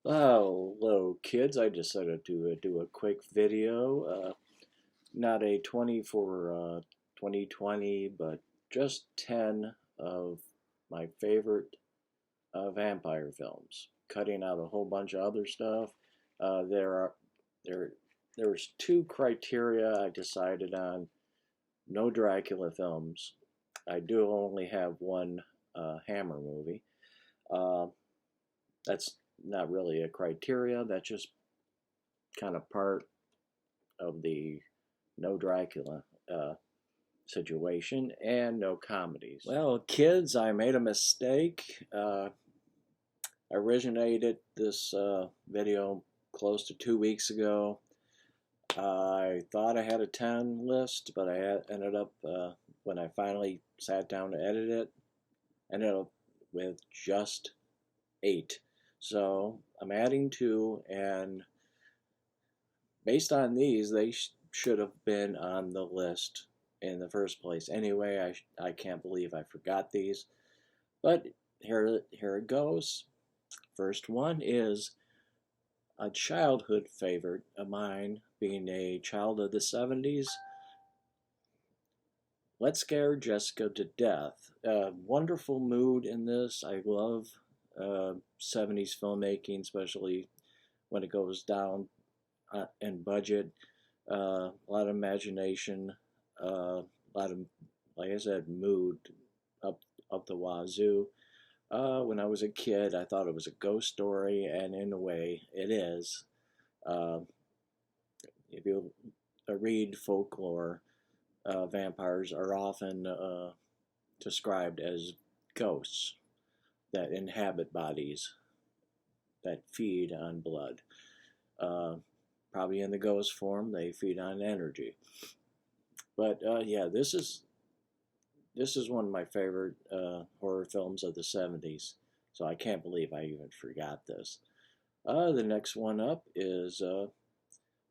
Hello, kids. I decided to do a quick video. Not a 20 for 2020, but just 10 of my favorite vampire films. Cutting out a whole bunch of other stuff. There are there there's two criteria I decided on. No Dracula films. I do only have one Hammer movie. Uh, that's not really a criteria. That's just kind of part of the no Dracula situation, and no comedies. Well, kids, I made a mistake. I originated this video close to 2 weeks ago. I thought I had a 10 list, but ended up, when I finally sat down to edit it, ended up with just 8. So I'm adding 2, and based on these, they should have been on the list in the first place. Anyway, I can't believe I forgot these, but here it goes. First one is a childhood favorite of mine, being a child of the 70s. Let's Scare Jessica to Death. Wonderful mood in this. I love 70s filmmaking, especially when it goes down in budget. A lot of imagination, a lot of, like I said, mood up the wazoo. When I was a kid, I thought it was a ghost story, and in a way, it is. Uh, if you read folklore, vampires are often described as ghosts that inhabit bodies that feed on blood. Probably in the ghost form, they feed on energy. But yeah, this is one of my favorite horror films of the 70s, so I can't believe I even forgot this. The next one up is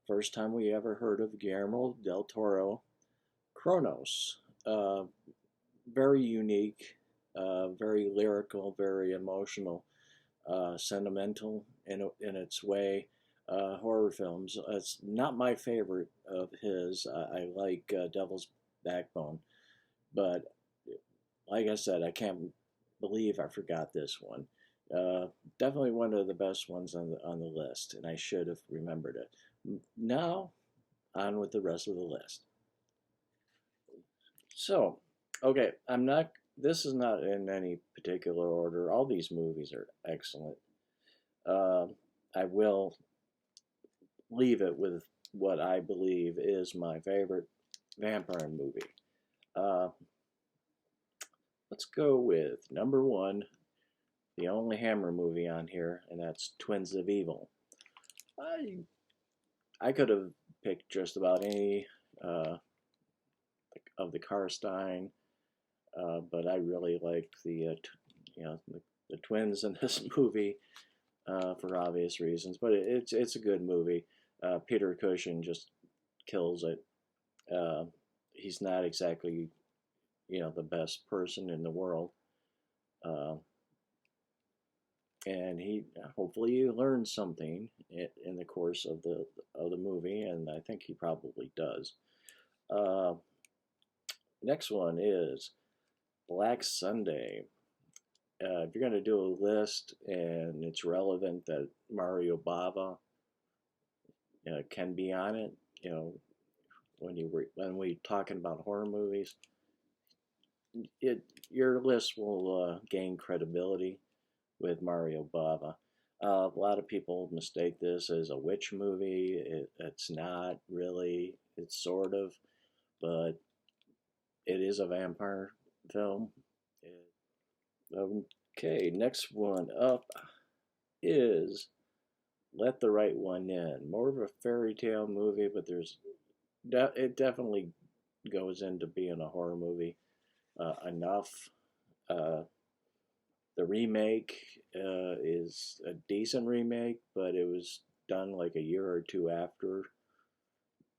first time we ever heard of Guillermo del Toro, Kronos. Very unique, very lyrical, very emotional, sentimental in its way. Horror films. It's not my favorite of his. I like Devil's Backbone, but like I said, I can't believe I forgot this one. Definitely one of the best ones on the list, and I should have remembered it. Now, on with the rest of the list. So, okay, I'm not. This is not in any particular order. All these movies are excellent. Uh, I will leave it with what I believe is my favorite vampire movie. Uh, let's go with number 1, the only Hammer movie on here, and that's Twins of Evil. I could have picked just about any of the Karstein, but I really like the twins in this movie for obvious reasons. But it's a good movie. Peter Cushing just kills it. He's not exactly the best person in the world, uh, and he hopefully he learns something in the course of the movie, and I think he probably does. Uh, Next one is Black Sunday. If you're going to do a list and it's relevant that Mario Bava can be on it, when we talking about horror movies, your list will gain credibility with Mario Bava. A lot of people mistake this as a witch movie. It's not really. It's sort of, but it is a vampire film. Okay, next one up is Let the Right One In. More of a fairy tale movie, but it definitely goes into being a horror movie enough. Uh, the remake is a decent remake, but it was done like a year or two after.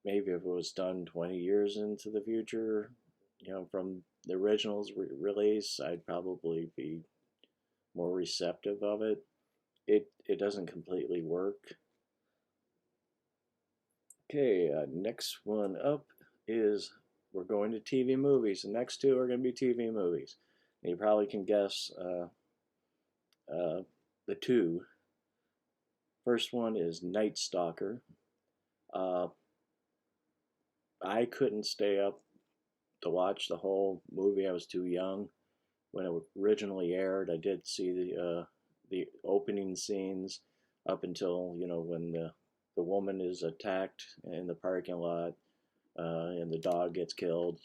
Maybe if it was done 20 years into the future, from the original's release, I'd probably be more receptive of it. It doesn't completely work. Okay, next one up is we're going to TV movies. The next two are going to be TV movies. And you probably can guess uh, the two. First one is Night Stalker. Uh, I couldn't stay up to watch the whole movie. I was too young when it originally aired. I did see the opening scenes up until when the woman is attacked in the parking lot and the dog gets killed.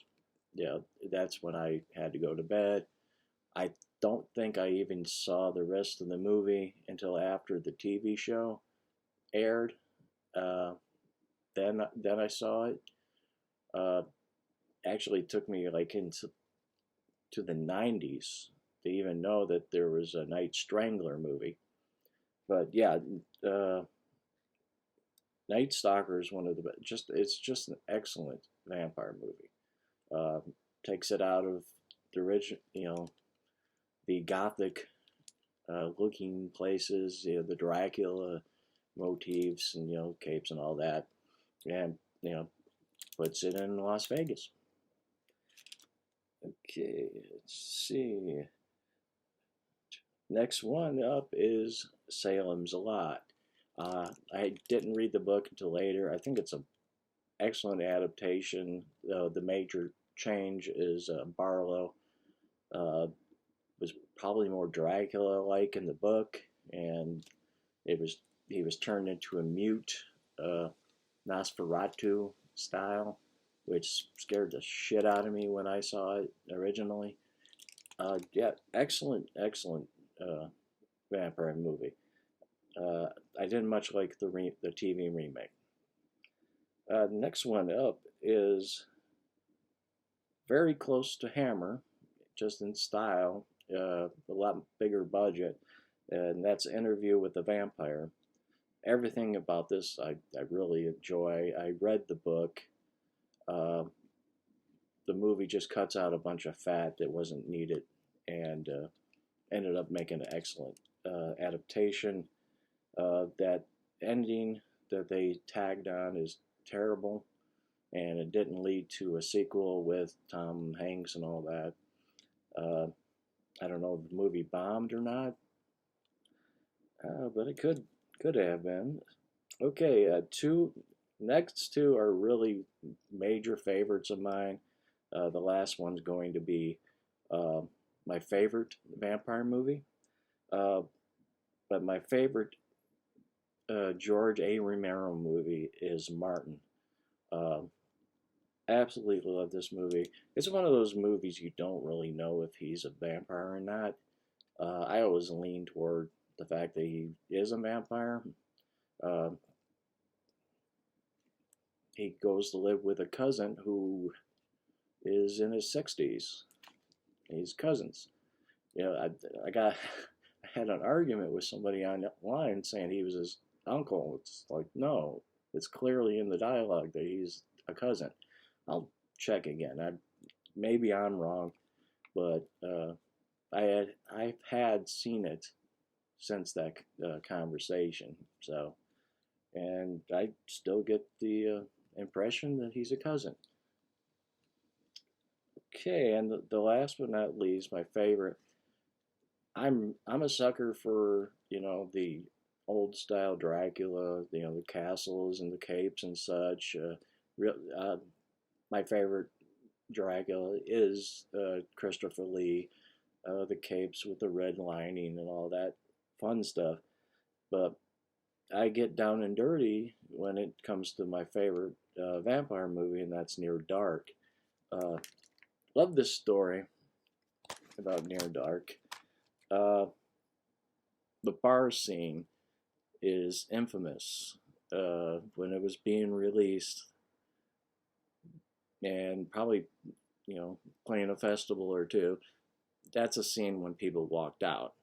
Yeah, that's when I had to go to bed. I don't think I even saw the rest of the movie until after the TV show aired. Uh, then I saw it. Uh, Actually, took me like into the 90s to even know that there was a Night Strangler movie. But yeah, uh, Night Stalker is one of the it's just an excellent vampire movie. Uh, Takes it out of the original, the gothic looking places, the Dracula motifs and capes and all that, and puts it in Las Vegas. Okay, let's see. Next one up is Salem's Lot. I didn't read the book until later. I think it's an excellent adaptation. The major change is Barlow was probably more Dracula-like in the book, and he was turned into a mute Nosferatu style, which scared the shit out of me when I saw it originally. Yeah, excellent, excellent vampire movie. I didn't much like the TV remake. Next one up is very close to Hammer, just in style, a lot bigger budget, and that's Interview with the Vampire. Everything about this I really enjoy. I read the book. Uh, the movie just cuts out a bunch of fat that wasn't needed, and ended up making an excellent adaptation. That ending that they tagged on is terrible, and it didn't lead to a sequel with Tom Hanks and all that. I don't know if the movie bombed or not, but it could have been. Okay, next two are really major favorites of mine. The last one's going to be uh, my favorite vampire movie, uh, but my favorite George A. Romero movie is Martin. Uh, Absolutely love this movie. It's one of those movies you don't really know if he's a vampire or not. I always lean toward the fact that he is a vampire. Uh, he goes to live with a cousin who is in his 60s. He's cousins. I got I had an argument with somebody online saying he was his uncle. It's like, no, it's clearly in the dialogue that he's a cousin. I'll check again. Maybe I'm wrong, but I've had seen it since that conversation. So, and I still get the impression that he's a cousin. Okay, and the last but not least, my favorite. I'm a sucker for the old style Dracula, the castles and the capes and such. My favorite Dracula is Christopher Lee, the capes with the red lining and all that fun stuff. But I get down and dirty when it comes to my favorite vampire movie, and that's Near Dark. Uh, love this story about Near Dark. Uh, the bar scene is infamous. When it was being released, and probably playing a festival or two, that's a scene when people walked out.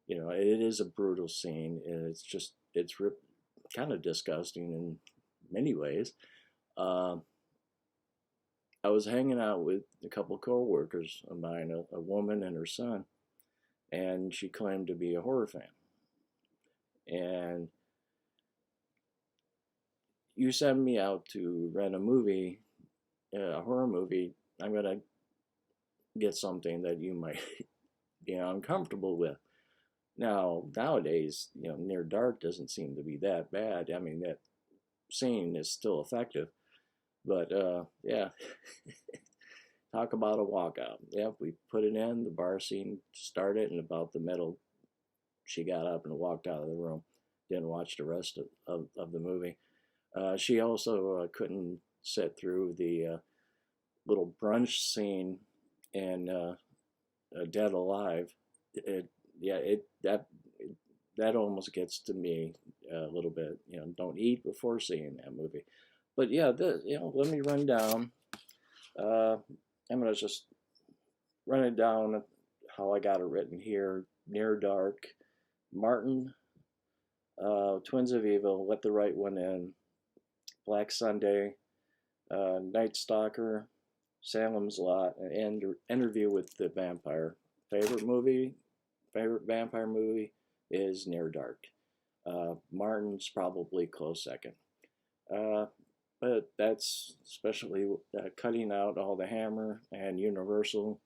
It is a brutal scene, and it's kind of disgusting in many ways. Uh, I was hanging out with a couple co-workers of mine, a woman and her son, and she claimed to be a horror fan. And you send me out to rent a movie, a horror movie, I'm gonna get something that you might be uncomfortable with. Now, nowadays, Near Dark doesn't seem to be that bad. I mean, that scene is still effective, but yeah, talk about a walkout. Yep, we put it in. The bar scene started, and about the middle, she got up and walked out of the room. Didn't watch the rest of the movie. She also couldn't sit through the little brunch scene in Dead Alive. That almost gets to me a little bit. Don't eat before seeing that movie. But yeah, let me run down. I'm gonna just run it down how I got it written here. Near Dark, Martin, Twins of Evil, Let the Right One In, Black Sunday, Night Stalker, Salem's Lot, and Interview with the Vampire. Favorite vampire movie is Near Dark. Martin's probably close second. But that's especially cutting out all the Hammer and Universal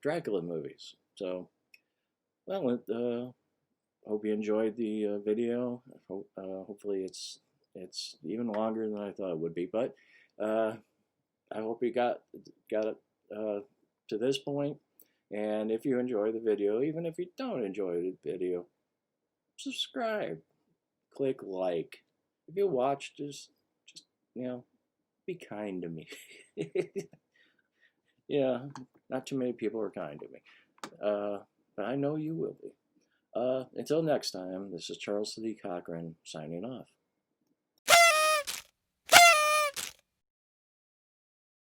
Dracula movies. So, well, hope you enjoyed the video. Hopefully it's even longer than I thought it would be. But I hope you got it to this point. And if you enjoy the video, even if you don't enjoy the video, subscribe, click like. If you watch, just be kind to me. Yeah, not too many people are kind to me, but I know you will be. Until next time, this is Charles C. Cochran signing off.